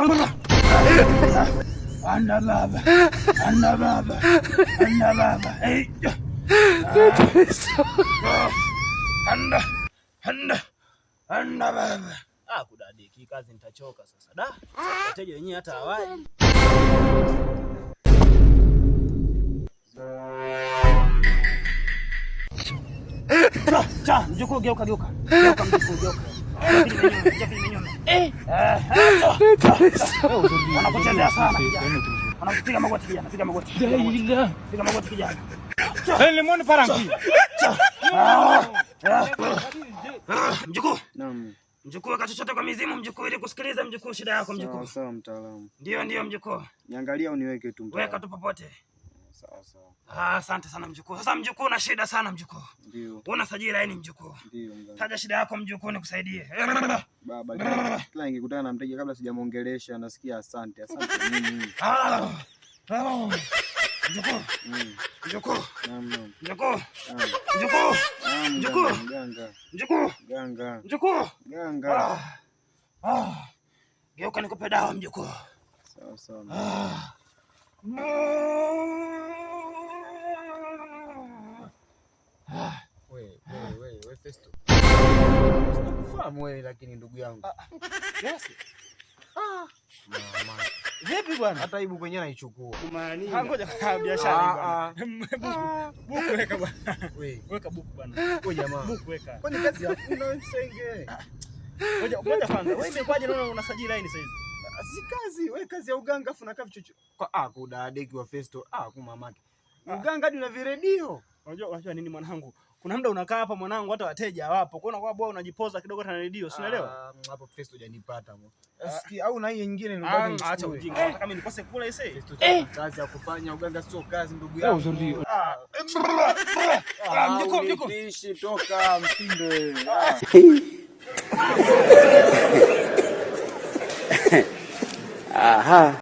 Anda baba. Anda baba. Anda baba. Anda. Anda. Anda baba. Kudadeki kazi nitachoka sasa. Da. Wateja wenyewe hata hawai. Mjukuu geuka. Geuka mjukuu geuka. Wanakuchezea sana. Wanakupiga magoti kijana, piga magoti. Piga magoti kijana. Lemoni parangi. Mjukuu. Naam. Mjukuu weka chochote kwa mizimu mjukuu ili kusikiliza mjukuu shida yako mjukuu. Sawa mtaalamu. Ndio mjukuu. Niangalia uniweke tu mtaalamu. Weka tu popote. Sawa. Asante sana mjukuu. Sasa mjukuu una shida sana mjukuu. Ndio. Una sajili laini mjukuu. Ndio. Taja shida yako mjukuu nikusaidie. Baba, kila nikikutana na mteja kabla sijamuongelesha nasikia asante nini. Mjukuu. Mjukuu. Naam. Mjukuu. Mjukuu. Mjukuu. Ganga. Mjukuu. Ganga. Mjukuu. Ganga. Geuka nikupe dawa mjukuu. Sawa. Wewe Festo. Sinakufahamu wewe lakini ndugu yangu. Yes. Mama. Vipi bwana? Hata aibu kwenyewe naichukua. Kumaanisha. Ngoja kwa biashara bwana. Buku weka bwana. Weka buku bwana. Wewe jamaa. Buku weka. Kwani kazi hakuna msenge? Ngoja kwanza. Wewe imekwaje naona unasajili line sasa hivi? Si kazi, wewe kazi ya uganga afu nakaa vichocho. Kudadeki wa Festo. Kumamake. Uganga hadi una viredio. Unajua nini mwanangu? Kuna muda unakaa hapa mwanangu hata wateja hawapo. Kwa hiyo bwana unajipoza kidogo hata na redio, si unaelewa? Hapo Festo hujanipata mwa. Sikia au na hii nyingine ndio acha ujinga. Nataka mimi nikose kula ise. Kazi ya kufanya uganga sio kazi ndugu yangu. Mjukuu. Nishi toka mtinde. Aha.